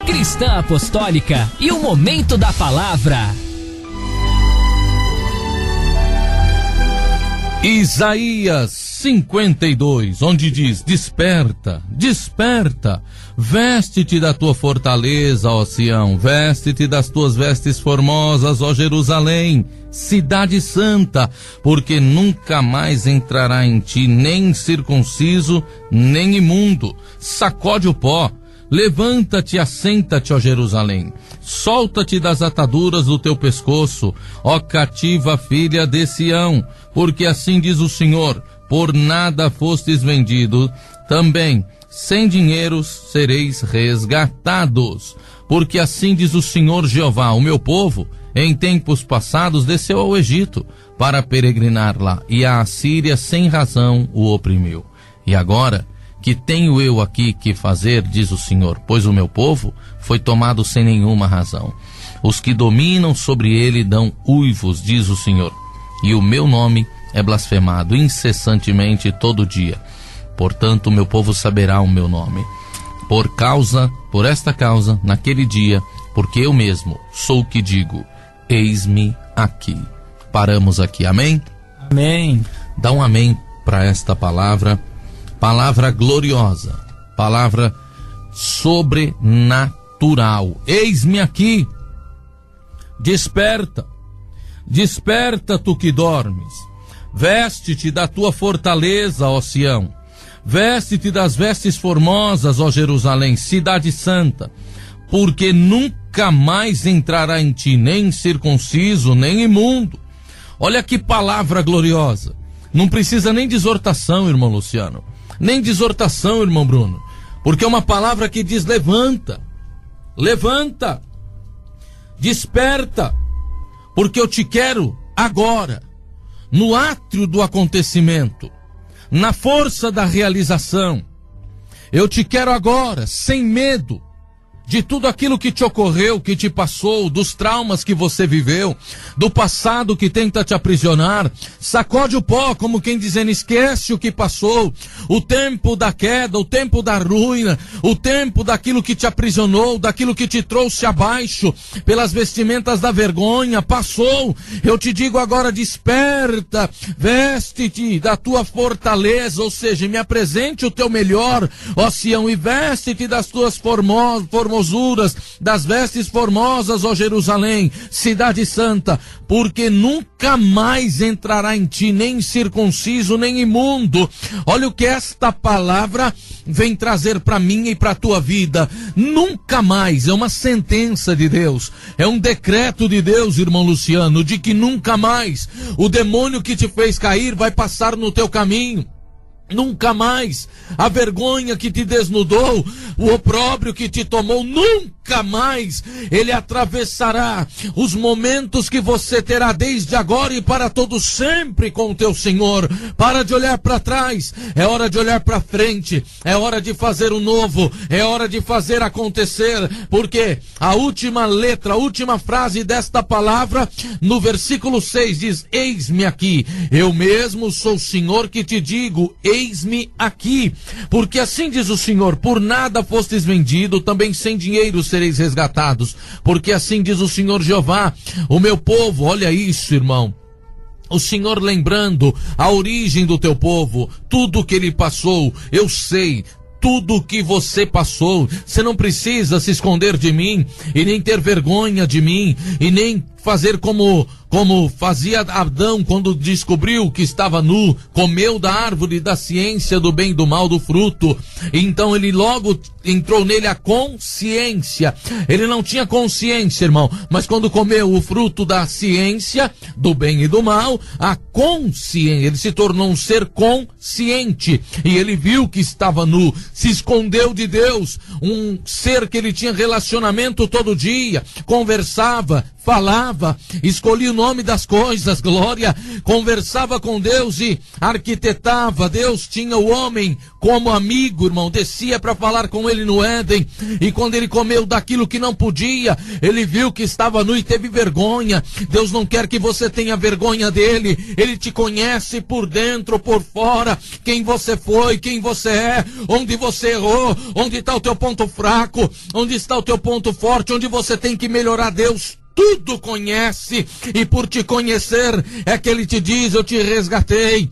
Cristã Apostólica e o Momento da Palavra. Isaías 52, onde diz: desperta, desperta, veste-te da tua fortaleza, ó Sião, veste-te das tuas vestes formosas, ó Jerusalém, cidade santa, porque nunca mais entrará em ti nem circunciso, nem imundo. Sacode o pó, levanta-te, assenta-te, ó Jerusalém, solta-te das ataduras do teu pescoço, ó cativa filha de Sião, porque assim diz o Senhor: por nada fostes vendido, também sem dinheiro sereis resgatados. Porque assim diz o Senhor Jeová: o meu povo em tempos passados desceu ao Egito para peregrinar lá, e a Assíria sem razão o oprimiu. E agora, que tenho eu aqui que fazer, diz o Senhor, pois o meu povo foi tomado sem nenhuma razão. Os que dominam sobre ele dão uivos, diz o Senhor, e o meu nome é blasfemado incessantemente todo dia. Portanto, o meu povo saberá o meu nome. Por esta causa, naquele dia, porque eu mesmo sou o que digo: eis-me aqui. Paramos aqui, amém? Amém. Dá um amém para esta palavra. Palavra gloriosa, palavra sobrenatural. Eis-me aqui. Desperta, desperta tu que dormes. Veste-te da tua fortaleza, ó Sião. Veste-te das vestes formosas, ó Jerusalém, cidade santa, porque nunca mais entrará em ti nem circunciso, nem imundo. Olha que palavra gloriosa. Não precisa nem de exortação, irmão Luciano, nem de exortação, irmão Bruno, porque é uma palavra que diz: levanta, levanta, desperta, porque eu te quero agora, no átrio do acontecimento, na força da realização. Eu te quero agora, sem medo de tudo aquilo que te ocorreu, que te passou, dos traumas que você viveu, do passado que tenta te aprisionar. Sacode o pó, como quem dizendo: esquece o que passou, o tempo da queda, o tempo da ruína, o tempo daquilo que te aprisionou, daquilo que te trouxe abaixo pelas vestimentas da vergonha, passou. Eu te digo agora: desperta, veste-te da tua fortaleza, ou seja, me apresente o teu melhor, ó Sião, e veste-te das tuas formosuras, das vestes formosas, ó Jerusalém, cidade santa, porque nunca mais entrará em ti nem circunciso, nem imundo. Olha o que esta palavra vem trazer para mim e para a tua vida. Nunca mais, é uma sentença de Deus, é um decreto de Deus, irmão Luciano, de que nunca mais o demônio que te fez cair vai passar no teu caminho. Nunca mais a vergonha que te desnudou, o opróbrio que te tomou, nunca mais ele atravessará os momentos que você terá desde agora e para todo sempre com o teu Senhor. Para de olhar para trás, é hora de olhar para frente, é hora de fazer o novo, é hora de fazer acontecer, porque a última letra, a última frase desta palavra, no versículo 6 diz: eis-me aqui, eu mesmo sou o Senhor que te digo, eis-me aqui, porque assim diz o Senhor: por nada fostes vendido, também sem dinheiro sereis resgatados, porque assim diz o Senhor Jeová, o meu povo. Olha isso, irmão, o Senhor lembrando a origem do teu povo, tudo que ele passou. Eu sei tudo que você passou, você não precisa se esconder de mim, e nem ter vergonha de mim, e nem fazer como fazia Adão quando descobriu que estava nu, comeu da árvore da ciência do bem e do mal, do fruto. Então ele logo entrou nele a consciência. Ele não tinha consciência, irmão, mas quando comeu o fruto da ciência do bem e do mal, a consciência, ele se tornou um ser consciente, e ele viu que estava nu, se escondeu de Deus, um ser que ele tinha relacionamento todo dia, conversava, falava, escolhia o nome das coisas, glória, conversava com Deus e arquitetava. Deus tinha o homem como amigo, irmão, descia para falar com ele no Éden, e quando ele comeu daquilo que não podia, ele viu que estava nu e teve vergonha. Deus não quer que você tenha vergonha dele, ele te conhece por dentro, por fora, quem você foi, quem você é, onde você errou, onde está o teu ponto fraco, onde está o teu ponto forte, onde você tem que melhorar. Deus tudo conhece, e por te conhecer é que ele te diz: eu te resgatei,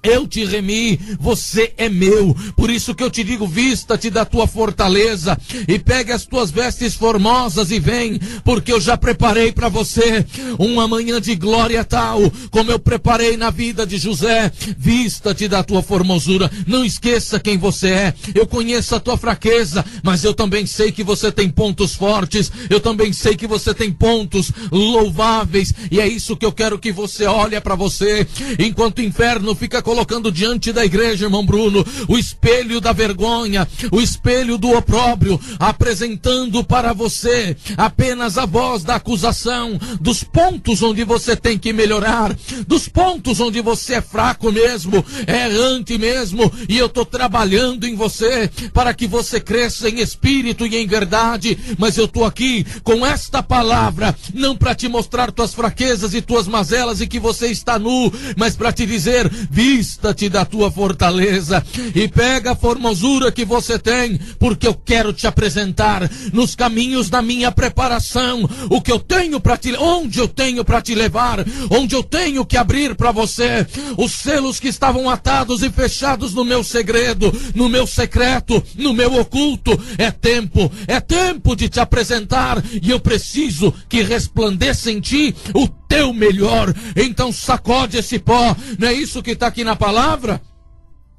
eu te remi, você é meu. Por isso que eu te digo: vista-te da tua fortaleza e pegue as tuas vestes formosas e vem, porque eu já preparei para você uma manhã de glória tal como eu preparei na vida de José. Vista-te da tua formosura, não esqueça quem você é. Eu conheço a tua fraqueza, mas eu também sei que você tem pontos fortes, eu também sei que você tem pontos louváveis, e é isso que eu quero que você olhe para você. Enquanto o inferno fica colocando diante da igreja, irmão Bruno, o espelho da vergonha, o espelho do opróbrio, apresentando para você apenas a voz da acusação, dos pontos onde você tem que melhorar, dos pontos onde você é fraco mesmo, é errante mesmo, e eu estou trabalhando em você para que você cresça em espírito e em verdade. Mas eu estou aqui com esta palavra, não para te mostrar tuas fraquezas e tuas mazelas e que você está nu, mas para te dizer: vista-te da tua fortaleza e pega a formosura que você tem, porque eu quero te apresentar nos caminhos da minha preparação o que eu tenho para te, onde eu tenho para te levar, onde eu tenho que abrir para você os selos que estavam atados e fechados no meu segredo, no meu secreto, no meu oculto. É tempo de te apresentar, e eu preciso que resplandeça em ti o teu melhor. Então sacode esse pó, não é isso que está aqui na palavra?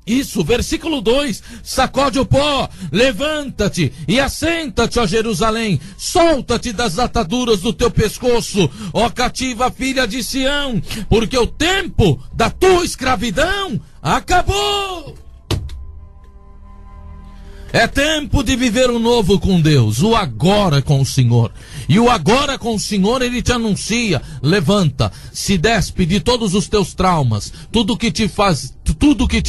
Isso, versículo 2, sacode o pó, levanta-te e assenta-te, ó Jerusalém, solta-te das ataduras do teu pescoço, ó cativa filha de Sião, porque o tempo da tua escravidão acabou. É tempo de viver o novo com Deus, o agora com o Senhor. E o agora com o Senhor, ele te anuncia: levanta, se despe de todos os teus traumas, tudo que te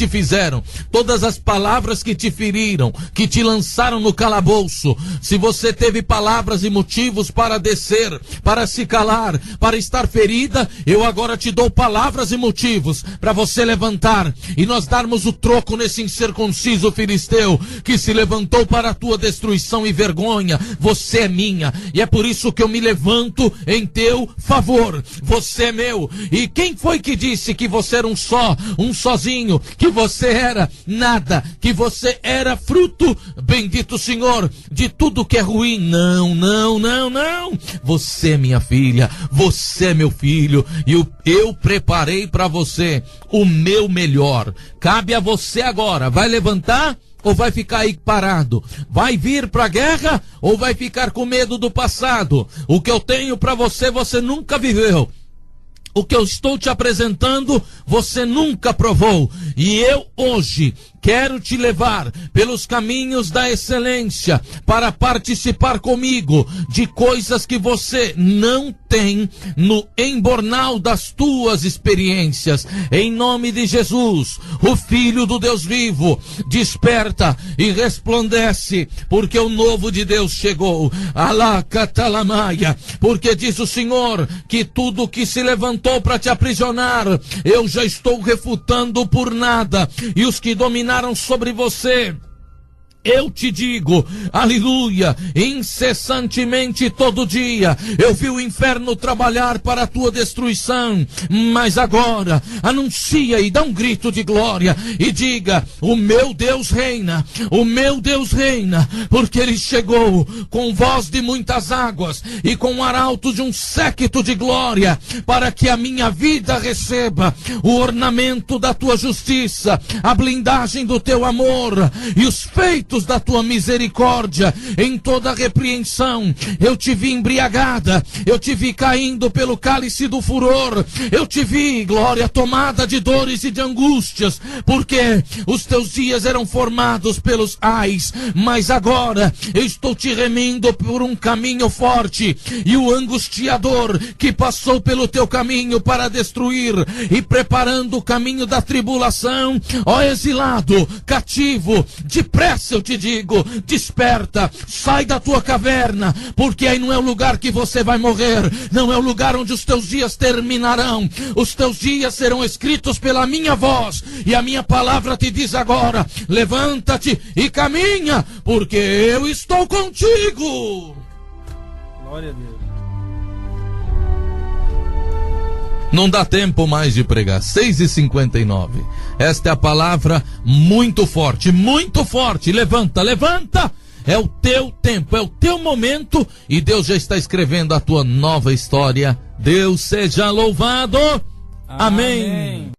fizeram, todas as palavras que te feriram, que te lançaram no calabouço. Se você teve palavras e motivos para descer, para se calar, para estar ferida, eu agora te dou palavras e motivos para você levantar e nós darmos o troco nesse incircunciso filisteu que se levantou para a tua destruição e vergonha. Você é minha, e é por isso que eu me levanto em teu favor. Você é meu. E quem foi que disse que você era um sozinho, que você era nada, que você era fruto, bendito Senhor, de tudo que é ruim? Não. Você é minha filha, você é meu filho, e eu preparei para você o meu melhor. Cabe a você agora. Vai levantar ou vai ficar aí parado? Vai vir para a guerra ou vai ficar com medo do passado? O que eu tenho para você, você nunca viveu. O que eu estou te apresentando, você nunca provou. E eu hoje quero te levar pelos caminhos da excelência para participar comigo de coisas que você não tem no embornal das tuas experiências. Em nome de Jesus, o Filho do Deus vivo, desperta e resplandece, porque o novo de Deus chegou. Alá catalamaia, porque diz o Senhor que tudo que se levantou para te aprisionar, eu já estou refutando por nada, e os que dominaram sobre você, eu te digo, aleluia, incessantemente todo dia, eu vi o inferno trabalhar para a tua destruição, mas agora, anuncia e dá um grito de glória, e diga: o meu Deus reina, porque ele chegou com voz de muitas águas, e com o arauto de um séquito de glória, para que a minha vida receba o ornamento da tua justiça, a blindagem do teu amor, e os feitos momentos da tua misericórdia, em toda repreensão. Eu te vi embriagada, eu te vi caindo pelo cálice do furor, eu te vi, glória, tomada de dores e de angústias, porque os teus dias eram formados pelos ais, mas agora eu estou te remindo por um caminho forte, e o angustiador que passou pelo teu caminho para destruir e preparando o caminho da tribulação, ó exilado, cativo, depressa eu te digo, desperta, sai da tua caverna, porque aí não é o lugar que você vai morrer, não é o lugar onde os teus dias terminarão. Os teus dias serão escritos pela minha voz, e a minha palavra te diz agora: levanta-te e caminha, porque eu estou contigo. Glória a Deus. Não dá tempo mais de pregar. 6h59. Esta é a palavra muito forte, muito forte. Levanta, levanta. É o teu tempo, é o teu momento, e Deus já está escrevendo a tua nova história. Deus seja louvado. Amém.